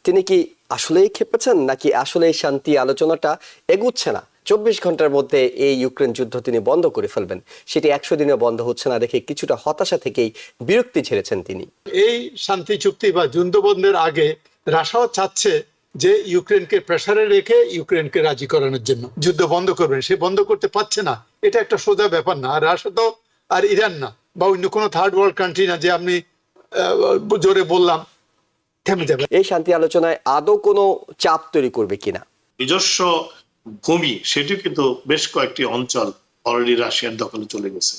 তিনি কি আসলেই ক্ষেপেছেন নাকি আসলে এই শান্তি আলোচনাটা এগুচ্ছে না? 24 ঘন্টার মধ্যে এই ইউক্রেন যুদ্ধ তিনি বন্ধ করে ফেলবেন, সেটি 100 দিনে বন্ধ হচ্ছে না দেখে কিছুটা হতাশা থেকেই বিরক্তি ছেড়েছেন তিনি। এই শান্তি চুক্তি বা যুদ্ধবন্ধের আগে রাশাও চাচ্ছে যে ইউক্রেনকে প্রেসারে রেখে ইউক্রেনকে রাজি করানোর জন্য যুদ্ধ বন্ধ করবেন, সে বন্ধ করতে পারছে না। এটা একটা সোজা ব্যাপার না। আর রাশা তো আর ইরান না বা অন্য কোনো থার্ড ওয়ার্ল্ড কান্ট্রি না যে আপনি জোরে বললাম থেমে যাবে। এই শান্তি আলোচনায় আদৌ কোনো চাপ তৈরি করবে কিনা? নিজস্ব ভূমি সেটি কিন্তু বেশ কয়েকটি অঞ্চল অলরেডি রাশিয়ার দখলে চলে গেছে।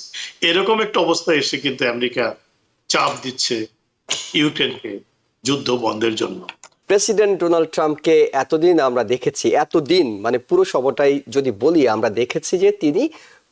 এরকম একটা অবস্থায় এসে কিন্তু আমেরিকা চাপ দিচ্ছে ইউক্রেনকে যুদ্ধ বন্ধের জন্য। প্রেসিডেন্ট ডোনাল্ড ট্রাম্পকে এতদিন আমরা দেখেছি, এতদিন মানে পুরো সময়টাই যদি বলি, আমরা দেখেছি যে তিনি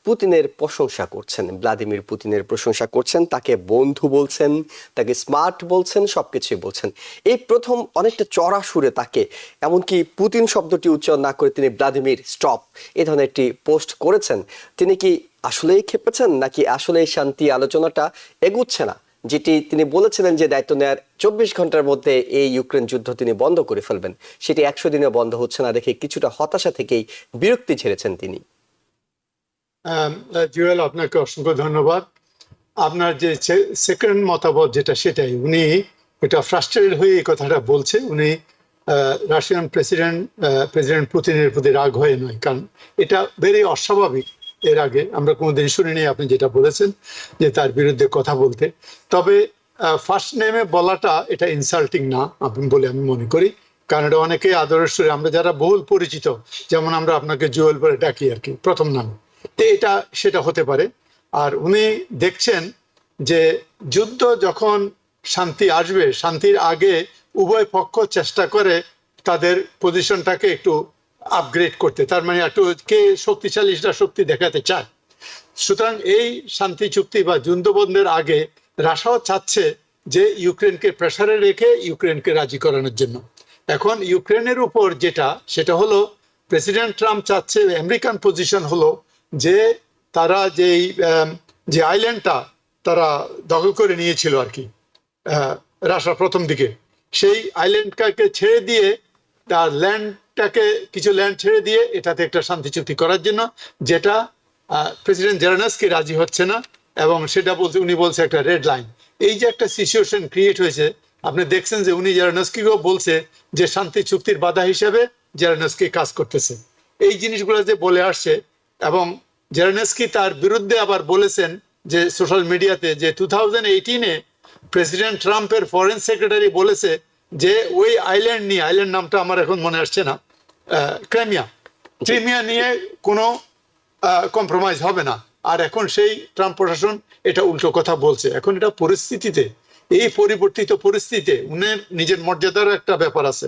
পুতিনের প্রশংসা করছেন, ভ্লাদিমির পুতিনের প্রশংসা করছেন, তাকে বন্ধু বলছেন, তাকে স্মার্ট বলছেন, সবকিছুই বলছেন। এই প্রথম অনেকটা চড়া সুরে তাকে, এমনকি পুতিন শব্দটি উচ্চারণ না করে তিনি ভ্লাদিমির স্টপ এই ধরনের একটি পোস্ট করেছেন। তিনি কি আসলেই ক্ষেপেছেন নাকি আসলে এই শান্তি আলোচনাটা এগুচ্ছে না, যেটি তিনি বলেছিলেন যে দায়িত্ব নেওয়ার 24 ঘন্টার মধ্যে এই ইউক্রেন যুদ্ধ তিনি বন্ধ করে ফেলবেন, সেটি 100 দিনে বন্ধ হচ্ছে না দেখে কিছুটা হতাশা থেকেই বিরক্তি ছেড়েছেন তিনি। জুয়েল, আপনাকে অসংখ্য ধন্যবাদ। আপনার যে সেকেন্ড মতামত যেটা, সেটাই উনি এটা ফ্রাস্ট্রেটেড হয়ে এই কথাটা বলছে। উনি রাশিয়ান প্রেসিডেন্ট পুতিনের প্রতি রাগ হয়ে নয়, কারণ এটা ভেরি অস্বাভাবিক। এর আগে আমরা কোনোদিন শুনিনি আপনি যেটা বলেছেন যে তার বিরুদ্ধে কথা বলতে। তবে ফার্স্ট নেমে বলাটা এটা ইনসাল্টিং না আপনি বলে আমি মনে করি, কারণ এটা অনেকে আদরের সুরে, আমরা যারা বহুল পরিচিত, যেমন আমরা আপনাকে জুয়েল বলে ডাকি আর কি প্রথম নামে, তো এটা সেটা হতে পারে। আর উনি দেখছেন যে যুদ্ধ যখন শান্তি আসবে, শান্তির আগে উভয় পক্ষ চেষ্টা করে তাদের পজিশনটাকে একটু আপগ্রেড করতে, তার মানে একটু কে শক্তিশালী সেটা শক্তি দেখাতে চায়। সুতরাং এই শান্তি চুক্তি বা যুদ্ধবন্ধের আগে রাশাও চাচ্ছে যে ইউক্রেনকে প্রেসারে রেখে ইউক্রেনকে রাজি করানোর জন্য। এখন ইউক্রেনের উপর যেটা, সেটা হলো প্রেসিডেন্ট ট্রাম্প চাচ্ছে, আমেরিকান পজিশন হলো যে তারা যে আইল্যান্ডটা তারা দখল করে নিয়েছিল আর কি রাশিয়া প্রথম দিকে, সেই আইল্যান্ডটাকে ছেড়ে দিয়ে, তার ল্যান্ডটাকে কিছু ল্যান্ড ছেড়ে দিয়ে এটাতে একটা শান্তি চুক্তি করার জন্য, যেটা প্রেসিডেন্ট জেলেনস্কি রাজি হচ্ছে না। এবং সেটা বলছে, উনি বলছে একটা রেড লাইন। এই যে একটা সিচুয়েশন ক্রিয়েট হয়েছে, আপনি দেখছেন যে উনি জেলেনস্কিকেও বলছে যে শান্তি চুক্তির বাধা হিসেবে জেলেনস্কি কাজ করতেছে। এই জিনিসগুলো যে বলে আসছে, এবং জেলেনস্কি তার বিরুদ্ধে আবার বলেছেন যে সোশ্যাল মিডিয়াতে যে 2018-এ প্রেসিডেন্ট ট্রাম্পের ফরেন সেক্রেটারি বলেছে যে ওই আইল্যান্ড নিয়ে, আইল্যান্ড নামটা আমার এখন মনে আসছে না, ক্রিমিয়া নিয়ে কোনো কম্প্রোমাইজ হবে না। আর এখন সেই ট্রাম্প প্রশাসন এটা উল্টো কথা বলছে। এখন এটা পরিস্থিতিতে, এই পরিবর্তিত পরিস্থিতিতে উনি নিজের মর্যাদার একটা ব্যাপার আছে।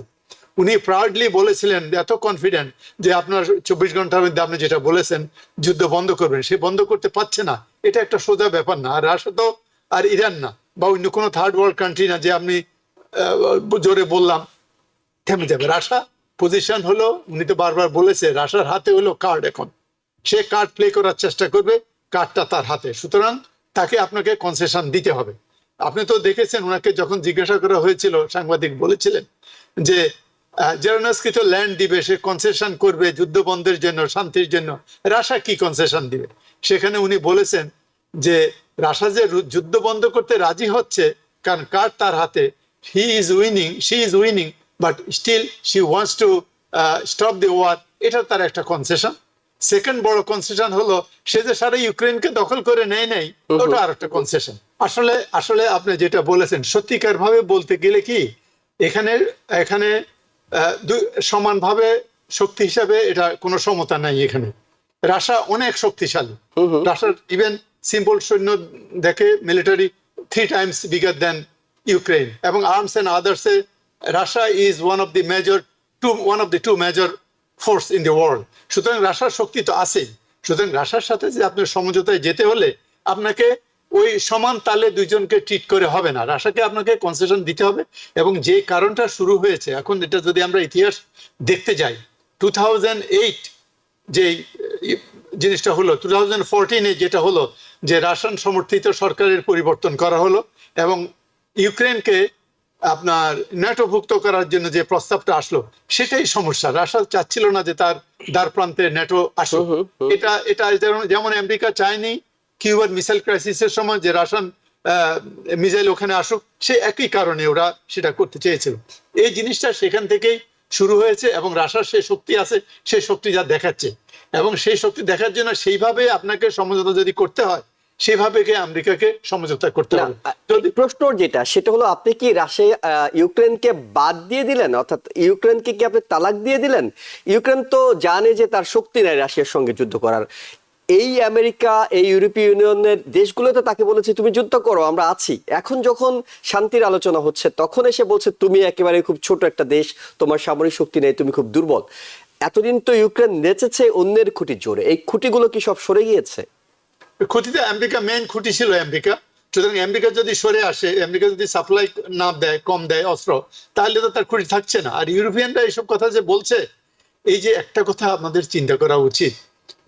উনি প্রাউডলি বলেছিলেন, এত কনফিডেন্ট যে আপনার 24 ঘন্টার মধ্যে আপনি যেটা বলেছেন যুদ্ধ বন্ধ করবেন, সে বন্ধ করতে পারছে না। এটা একটা সোজা ব্যাপার না। আর রাশিয়া তো আর ইরান না বা অন্য কোনো থার্ড ওয়ার্ল্ড কান্ট্রি না যে আপনি জোরে বললাম থেমে যাবে। রাশিয়া পজিশন হলো, উনি তো বারবার বলেছে রাশিয়ার হাতে হলো কার্ড, এখন সে কার্ড প্লে করার চেষ্টা করবে, কার্ডটা তার হাতে। সুতরাং তাকে আপনাকে কনসেশন দিতে হবে। আপনি তো দেখেছেন ওনাকে যখন জিজ্ঞাসা করা হয়েছিল, সাংবাদিক বলেছিলেন যে জেলেনস্কি তো ল্যান্ড দিবে, সে কনসেশন করবে যুদ্ধ বন্ধের জন্য, শান্তির জন্য, রাশিয়া কি কনসেশন দিবে? সেখানে উনি বলেছেন যে রাশিয়া যে যুদ্ধ বন্ধ করতে রাজি হচ্ছে, কারণ কার্ড তার হাতে, he is winning, she is winning, but still she wants to stop the war. এটা তার একটা কনসেশন। সেকেন্ড বড় কনসেশন হলো সে যে সারা ইউক্রেনকে দখল করে নেয় নাই, ওটা আর একটা কনসেশন। আসলে আপনি যেটা বলেছেন, সত্যিকার ভাবে বলতে গেলে কি এখানে সমানভাবে শক্তি হিসাবে এটা কোনো সমতা নাই। এখানে রাশিয়া অনেক শক্তিশালী। রাশিয়ার ইভেন সিম্পল সৈন্য দেখে military 3 times bigger than Ukraine, এবং আর্মস এন্ড আদার্সে Russia is one of the two major force in the world. সুতরাং রাশিয়ার শক্তি তো আছেই। সুতরাং রাশিয়ার সাথে যে আপনার সমঝোতায় যেতে হলে আপনাকে ওই সমান তালে দুইজনকে ট্রিট করে হবে না, রাশিয়াকে আপনাকে কনসেশন দিতে হবে। এবং যে কারণটা শুরু হয়েছে, এখন এটা যদি আমরা ইতিহাস দেখতে যাই, 2008 যে জিনিসটা হলো, 2014-এ যেটা হলো যে রাশিয়ান সমর্থিত সরকারের পরিবর্তন করা হলো এবং ইউক্রেনকে আপনার ন্যাটোভুক্ত করার জন্য যে প্রস্তাবটা আসলো সেটাই সমস্যা। রাশিয়া চাচ্ছিল না যে তার দ্বার প্রান্তে ন্যাটো আসুক। এটা এটা যেমন আমেরিকা চায়নি কিউবার মিসাইল ক্রাইসিসের সময় যে রাশিয়ান মিসাইল ওখানে আসুক, সে একই কারণে ওরা সেটা করতে চেয়েছিল। এই জিনিসটা সেখান থেকেই শুরু হয়েছে এবং রাশিয়ার সেই শক্তি আছে, সেই শক্তি যা দেখাচ্ছে, এবং সেই শক্তি দেখার জন্য সেইভাবে আপনাকে সমঝোতা যদি করতে হয় সেভাবে আমেরিকাকে সমঝোতা করতে হবে। যদি প্রশ্ন যেটা সেটা হলো, আপনি কি রাশিয়া ইউক্রেনকে বাদ দিয়ে দিলেন, অর্থাৎ ইউক্রেনকে কি আপনি তালাক দিয়ে দিলেন? ইউক্রেন তো জানে যে তার শক্তি নাই রাশিয়ার সঙ্গে যুদ্ধ করার। এই আমেরিকা, এই ইউরোপীয় ইউনিয়নের দেশগুলো তো তাকে বলেছে তুমি যুদ্ধ করো, আমরা আছি। এখন যখন শান্তির আলোচনা হচ্ছে তখন এসে বলছে তুমি একেবারে খুব ছোট একটা দেশ, তোমার সামরিক শক্তি নেই, তুমি খুব দুর্বল। এতদিন তো ইউক্রেন নেচেছে অন্যের খুঁটির জোরে, এই খুঁটিগুলো কি সব সরে গিয়েছে? খুঁটিতে আমেরিকা মেইন খুঁটি ছিল আমেরিকা। সুতরাং আমেরিকা যদি সরে আসে, আমেরিকা যদি সাপ্লাই না দেয়, কম দেয় অস্ত্র, তাহলে তো তার খুঁটি থাকছে না। আর ইউরোপিয়ানরা এইসব কথা যে বলছে, এই যে একটা কথা আমাদের চিন্তা করা উচিত,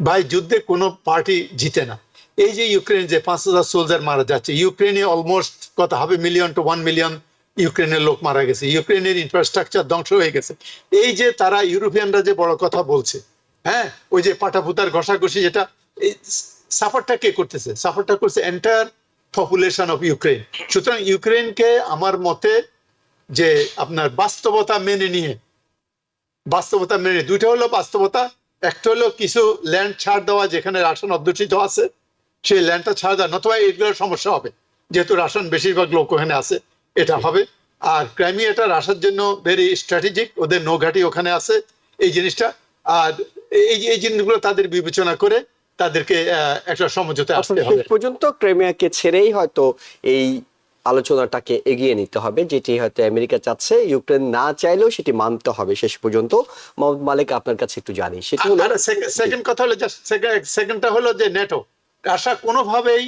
ভাই যুদ্ধে কোনো পার্টি জিতে না। এই যে ইউক্রেন যে 5,000 সোলজার মারা যাচ্ছে, ইউক্রেনে অলমোস্ট কত হবে, মিলিয়ন টু 1 মিলিয়ন ইউক্রেনের লোক মারা গেছে, ইউক্রেনের ইনফ্রাস্ট্রাকচার ধ্বংস হয়ে গেছে। এই যে তারা ইউরোপিয়ানরা যে বড় কথা বলছে, হ্যাঁ, ওই যে পাটাপুতার ঘষাঘষি, যেটা সাফারটা কে করতেছে? সাফারটা করছে এন্টায়ার পপুলেশন অফ ইউক্রেন। সুতরাং ইউক্রেনকে আমার মতে যে আপনার বাস্তবতা মেনে নিয়ে, দুইটা হলো বাস্তবতা। একটা হলো কিছু ল্যান্ড ছাড় দেওয়া, যেখানে রাশিয়ান অধ্যুষিত আছে সেই ল্যান্ডটা ছাড় দেওয়া, নতুবা এগুলোর সমস্যা হবে, যেহেতু রাশিয়ান বেশিরভাগ লোক ওখানে আছে, এটা হবে। আর ক্রাইমিয়াটা রাশিয়ার জন্য ভেরি স্ট্র্যাটেজিক, ওদের নৌঘাটি ওখানে আছে, এই জিনিসটা। আর এই জিনিসগুলো তাদের বিবেচনা করে তাদেরকে একটা সমঝোতা আসতে হবে। শেষ পর্যন্ত ক্রিমিয়াকে ছেড়েই হয়তো এই আলোচনাটাকে এগিয়ে নিতে হবে, যেটি হয়তো আমেরিকা চাচ্ছে। ইউক্রেন না চাইলেও সেটি মানতে হবে শেষ পর্যন্ত। মোহাম্মদ মালিক, আপনার কাছে একটু জানি, সেটা হলো সেকেন্ড কথা হলো, সেকেন্ডটা হলো যে ন্যাটো, রাশিয়া কোনোভাবেই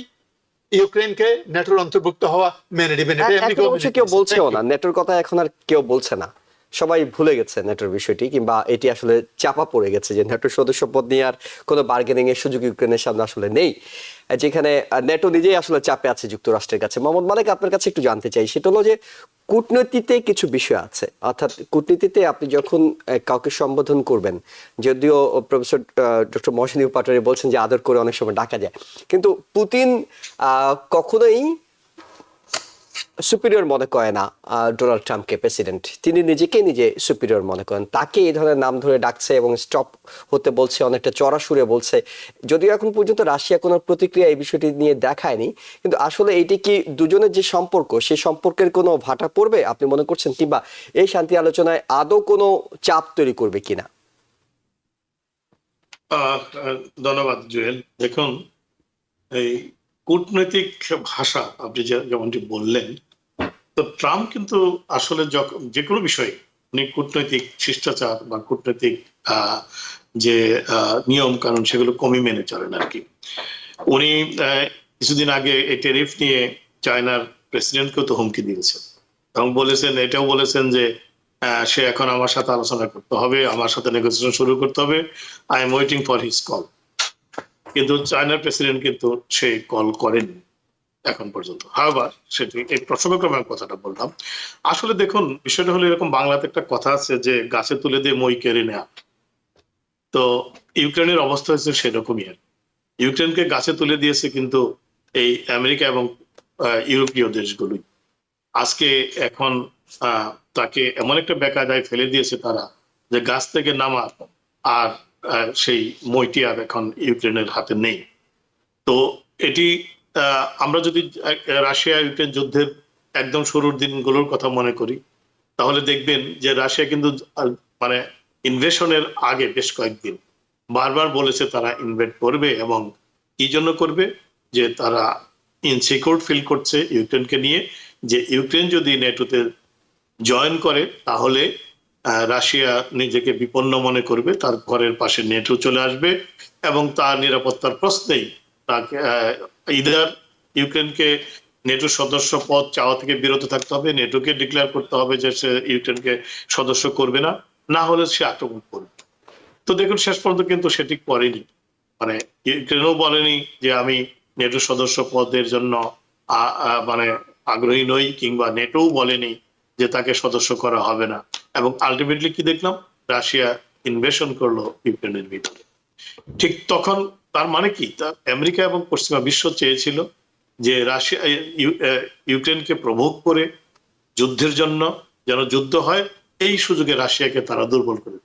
ইউক্রেনকে ন্যাটোর অন্তর্ভুক্ত হওয়া মেনে নেবে না। এখন অবশ্য কেউ বলছেও না, নেটোর কথা এখন আর কেউ বলছে না, সবাই ভুলে গেছে নেটোর বিষয়টি, কিংবা এটি আসলে চাপা পড়ে গেছে যে নেটোর সদস্য পদ নিয়ে আর কোনো বার্গেনিং এর সুযোগ ইউক্রেনের সামনে আসলে নেই, যেখানে নেটো নিজেই আসলে চাপে আছে যুক্তরাষ্ট্রের কাছে। মোহাম্মদ মালিক, আপনার কাছে একটু জানতে চাই, সেটা হলো যে কূটনীতিতে কিছু বিষয় আছে, অর্থাৎ কূটনীতিতে আপনি যখন কাউকে সম্বোধন করবেন, যদিও প্রফেসর ডক্টর মহসিন পাটোয়ারি বলছেন যে আদর করে অনেক সময় ডাকা যায়, কিন্তু পুতিন কখনোই সুপিরিয়র মনে করে না ডোনাল্ড ট্রাম্পকে, প্রেসিডেন্ট। তিনি নিজেকে নিজে সুপিরিয়র মনে করেন, তাকে এই ধরনের নাম ধরে ডাকছে এবং স্টপ হতে বলছে, অনেকটা চড়া সুরে বলছে। যদিও এখন পর্যন্ত রাশিয়া কোনো প্রতিক্রিয়া এই বিষয়টি নিয়ে দেখায়নি, কিন্তু আসলে এইটি কি দুজনের যে সম্পর্ক, সেই সম্পর্কের কোনো ভাটা পড়বে আপনি মনে করছেন, কিংবা এই শান্তি আলোচনায় আদৌ কোনো চাপ তৈরি করবে কিনা? ধন্যবাদ জুয়েল। দেখুন, এই কূটনৈতিক ভাষা আপনি যেমনটি বললেন, তো ট্রাম্প কিন্তু আসলে যে কোনো বিষয়ে উনি কূটনৈতিক শিষ্টাচার বা কূটনৈতিক যে নিয়ম কানুন সেগুলো কমই মেনে চলেন আর কি। উনি কিছুদিন আগে এই ট্যারিফ নিয়ে চায়নার প্রেসিডেন্টকেও তো হুমকি দিয়েছেন এবং এটাও বলেছেন যে সে এখন আমার সাথে আলোচনা করতে হবে, আমার সাথে নেগোসিয়েশন শুরু করতে হবে, I am waiting for his call. কিন্তু চায়নার প্রেসিডেন্ট কিন্তু সেই কল করেনি এখন পর্যন্ত। হাওয়ার সেটি এই প্রসঙ্গক্রমে আমি কথাটা বললাম। আসলে দেখুন, বিষয়টা হলো এরকম, বাংলাতে একটা কথা আছে যে গাছে তুলে দিয়ে মই কেড়ে নেয়া। তো ইউক্রেনের অবস্থা হচ্ছে সেরকমই। ইউক্রেনকে গাছে তুলে দিয়েছে কিন্তু এই আমেরিকা এবং ইউরোপীয় দেশগুলোই। আজকে এখন তাকে এমন একটা বেকায়দায় ফেলে দিয়েছে তারা, যে গাছ থেকে নামার আর সেই মইটি আর এখন ইউক্রেনের হাতে নেই। তো এটি আমরা যদি রাশিয়া ইউক্রেন যুদ্ধের একদম শুরুর দিনগুলোর কথা মনে করি, তাহলে দেখবেন যে রাশিয়া কিন্তু মানে ইনভেশনের আগে বেশ কয়েকদিন বারবার বলেছে তারা ইনভেট করবে, এবং কি জন্য করবে, যে তারা ইনসিকিউর ফিল করছে ইউক্রেনকে নিয়ে, যে ইউক্রেন যদি নেটোতে জয়েন করে তাহলে রাশিয়া নিজেকে বিপন্ন মনে করবে, তার ঘরের পাশে নেটো চলে আসবে এবং তার নিরাপত্তার প্রশ্নেই তাকে ইদার ইউক্রেনকে নেটো সদস্য পদ চাওয়া থেকে বিরত থাকতে হবে, নেটোকে ডিক্লেয়ার করতে হবে যে সে ইউক্রেনকে সদস্য করবে না, না হলে সে আক্রমণ করবে। তো দেখুন, শেষ পর্যন্ত কিন্তু সেটি করেনি, মানে ইউক্রেনও বলেনি যে আমি নেটো সদস্য পদের জন্য মানে আগ্রহী নই, কিংবা নেটোও বলেনি যে তাকে সদস্য করা হবে না, এবং আলটিমেটলি কি দেখলাম, রাশিয়া ইনভেশন করলো ইউক্রেনের ভিতরে। ঠিক তখন তার মানে কি, আমেরিকা এবং পশ্চিমা বিশ্ব চেয়েছিল যে রাশিয়া ইউক্রেনকে প্রভোগ করে যুদ্ধের জন্য, যেন যুদ্ধ হয়, এই সুযোগে রাশিয়াকে তারা দুর্বল করে।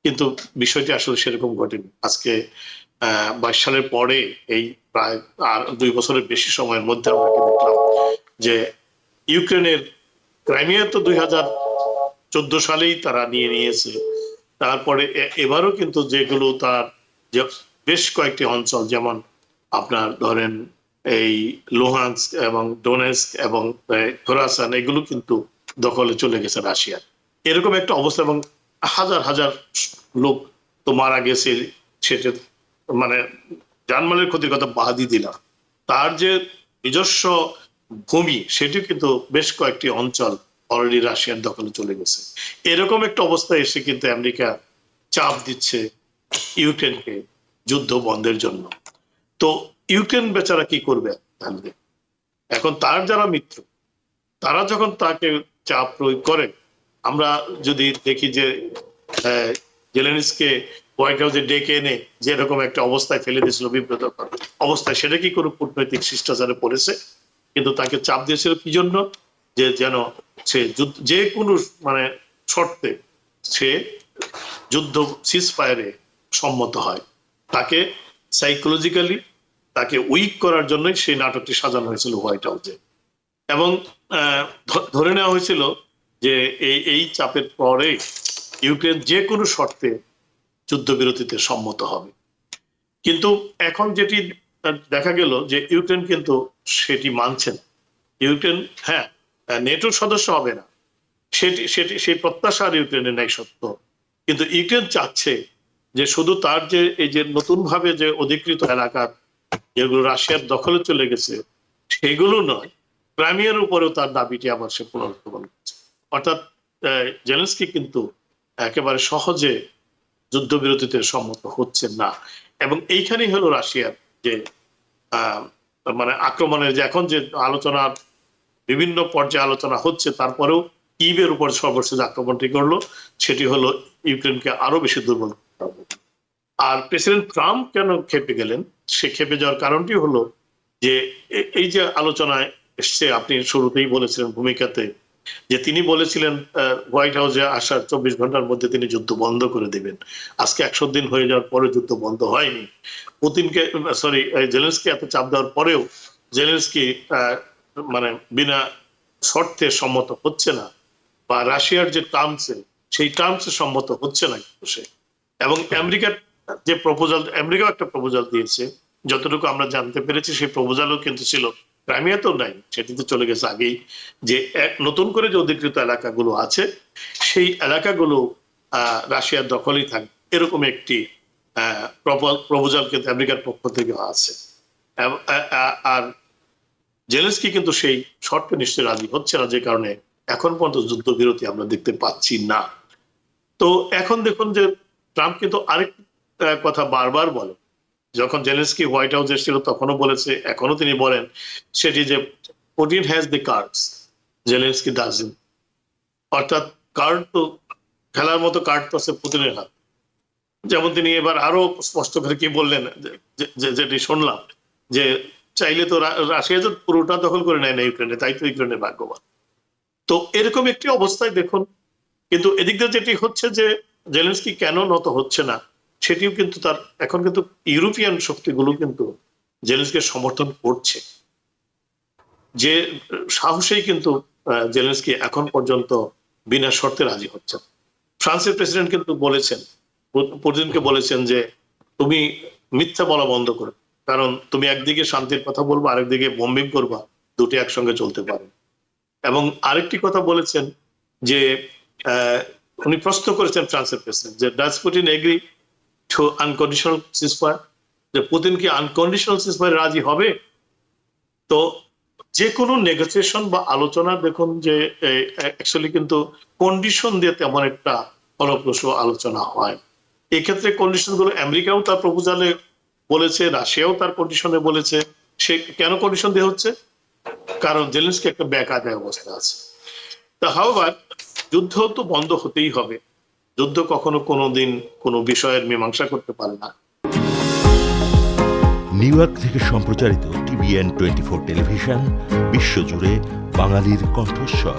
কিন্তু বিষয়টি আসলে সেরকম ঘটেনি। আজকে 22 সালের পরে এই প্রায় আর 2 বছরের বেশি সময়ের মধ্যে আমরা দেখলাম যে ইউক্রেনের ক্রাইমিয়া তো 2014 সালেই তারা নিয়েছে। তারপরে এবারও কিন্তু যেগুলো তার যে বেশ কয়েকটি অঞ্চল, যেমন আপনার ধরেন এই লুহান্স্ক এবং ডোনেস্ক এবং খোরাসান, এগুলো কিন্তু দখলে চলে গেছে রাশিয়ার। এরকম একটা অবস্থা, এবং হাজার হাজার লোক তো মারা গেছে, সেটা মানে জানমালের ক্ষতির কথা বাদই দিলাম, তার যে নিজস্ব ভূমি সেটি কিন্তু বেশ কয়েকটি অঞ্চল অলরেডি রাশিয়ার দখলে চলে গেছে। এরকম একটা অবস্থায় এসে কিন্তু আমেরিকা চাপ দিচ্ছে ইউক্রেনকে যুদ্ধ বন্ধের জন্য। তো ইউক্রেন বেচারা কি করবে তাহলে? এখন তার যারা মিত্র, তারা যখন তাকে চাপ প্রয়োগ করে, আমরা যদি দেখি যে জেলেনস্কিকে হোয়াইট হাউসে ডেকে এনে যে এরকম একটা অবস্থায় ফেলে দিয়েছিল, বিব্রতকর অবস্থায়, সেটা কি কোনো কূটনৈতিক শিষ্টাচারে পড়েছে? কিন্তু তাকে চাপ দিয়েছিল কি জন্য? যে যেন সে যে কোনো মানে শর্তে সে যুদ্ধ সিজফায়ারে সম্মত হয়। তাকে সাইকোলজিক্যালি তাকে উইক করার জন্যই সেই নাটকটি সাজানো হয়েছিল হোয়াইট হাউসে। এবং ধরে নেওয়া হয়েছিল যে এই চাপের পরে ইউক্রেন যে কোনো শর্তে যুদ্ধবিরতিতে সম্মত হবে। কিন্তু এখন যেটি দেখা গেল যে ইউক্রেন কিন্তু সেটি মানছে না। ইউক্রেন হ্যাঁ নেটোর সদস্য হবে না, সেই প্রত্যাশা ইউক্রেনের নাই সত্য, কিন্তু ইউক্রেন চাচ্ছে যে শুধু তার যে এই যে নতুন ভাবে যে অধিকৃত এলাকা যেগুলো রাশিয়ার দখলে চলে গেছে সেগুলো নয়, ক্রাইমিয়ার উপরেও তার দাবিটি আবার সে পুনরুত্থাপন করছে। অর্থাৎ জেলেনস্কি কিন্তু একেবারে সহজে যুদ্ধবিরতিতে সম্মত হচ্ছে না। এবং এইখানেই হলো রাশিয়ার যে মানে আক্রমণের যে এখন যে আলোচনার বিভিন্ন পর্যায়ে আলোচনা হচ্ছে, তারপরেও কিয়েভের উপর সর্বশেষ আক্রমণটি করলো, সেটি হলো ইউক্রেনকে আরো বেশি দুর্বল করতে হবে। আর প্রেসিডেন্ট ট্রাম্প কেন খেপে গেলেন? সে খেপে যাওয়ার কারণটি হলো যে এই যে আলোচনায় এসছে, আপনি শুরুতেই বলেছিলেন ভূমিকাতে যে তিনি বলেছিলেন হোয়াইট হাউসে আসার 24 ঘন্টার মধ্যে তিনি যুদ্ধ বন্ধ করে দিবেন। আজকে 100 দিন হয়ে যাওয়ার পরে যুদ্ধ বন্ধ হয়নি। পুতিনকে জেলেনস্কি এত চাপ দেওয়ার পরেও জেলেনস্কি মানে বিনা শর্তে সম্মত হচ্ছে না, বা রাশিয়ার যে টার্মসে সেই টার্মসে সম্মত হচ্ছে না সে। এবং আমেরিকার যে প্রপোজাল, আমেরিকাও একটা প্রপোজাল দিয়েছে, যতটুকু আমরা জানতে পেরেছি সেই প্রপোজালও কিন্তু ছিল, ক্রাইমিয়াতেও নাই, সেটিতে চলে গেছে আগেই, যে নতুন করে যে অধিকৃত এলাকাগুলো আছে সেই এলাকাগুলো রাশিয়ার দখলেই থাকবে, এরকম একটি প্রপোজাল কিন্তু আমেরিকার পক্ষ থেকে আছে। আর জেলেনস্কি কিন্তু সেই শর্তে নিশ্চয়ই রাজি হচ্ছে না, যে কারণে এখন পর্যন্ত যুদ্ধবিরতি আমরা দেখতে পাচ্ছি না। তো এখন দেখুন যে ট্রাম্প কিন্তু আরেক কথা বারবার বলে, যখন জেলেনস্কি হোয়াইট হাউসে ছিল তখনও বলেছে, এখনো তিনি বলেন, সেটি যে Putin has the cards, Zelensky doesn't. অর্থাৎ কার্ড তো খেলার মতো কার্ড তো আছে পুতিনের হাত। যেমন তিনি এবার আরো স্পষ্ট করে কি বললেন, যেটি শুনলাম, যে চাইলে তো রাশিয়া তো পুরোটা দখল করে নেয় না ইউক্রেনে, তাই তো ইউক্রেনের ভাগ্যবান। তো এরকম একটি অবস্থায় দেখুন, কিন্তু এদিক দিয়ে যেটি হচ্ছে যে জেলেনস্কি কেন নত হচ্ছে না, সেটিও কিন্তু তার এখন কিন্তু ইউরোপিয়ান শক্তিগুলো কিন্তু জেলেনস্কিকে সমর্থন করছে, যে সাহসেই কিন্তু জেলেনস্কি এখন পর্যন্ত বিনা শর্তে রাজি হচ্ছে। ফ্রান্সের প্রেসিডেন্ট কিন্তু বলেছেন, পুতিনকে বলেছেন যে তুমি মিথ্যা বলা বন্ধ করো, কারণ তুমি একদিকে শান্তির কথা বলবো, আরেকদিকে বোম্বিং করবা, দুটি একসঙ্গে চলতে পারে। এবং আরেকটি কথা বলেছেন যে উনি প্রশ্ন করেছেন ফ্রান্সের প্রেসিডেন্ট যে does Putin agree to unconditional ceasefire, যে পুতিন কি আনকন্ডিশনাল সিজফায়ার রাজি হবে? তো যে কোনো নেগোসিয়েশন বা আলোচনা দেখুন যে অ্যাকচুয়ালি কিন্তু কন্ডিশন দিয়ে তেমন একটা ফলপ্রসূ আলোচনা হয়। এক্ষেত্রে কন্ডিশন গুলো আমেরিকাও তার প্রপোজালে বলেছে, রাশিয়াও তার কন্ডিশনে বলেছে। সে কেন কন্ডিশন দেওয়া হচ্ছে? কারণ জেলেনস্কি একটা বেকায়দায় অবস্থা আছে। হাওয়ার যুদ্ধ তো বন্ধ হতেই হবে, যুদ্ধ কখনো কোনোদিন কোনো বিষয়ের মীমাংসা করতে পারে না। নিউ ইয়র্ক থেকে সম্প্রচারিত TVN 24 টেলিভিশন, বিশ্বজুড়ে বাঙালির কণ্ঠস্বর।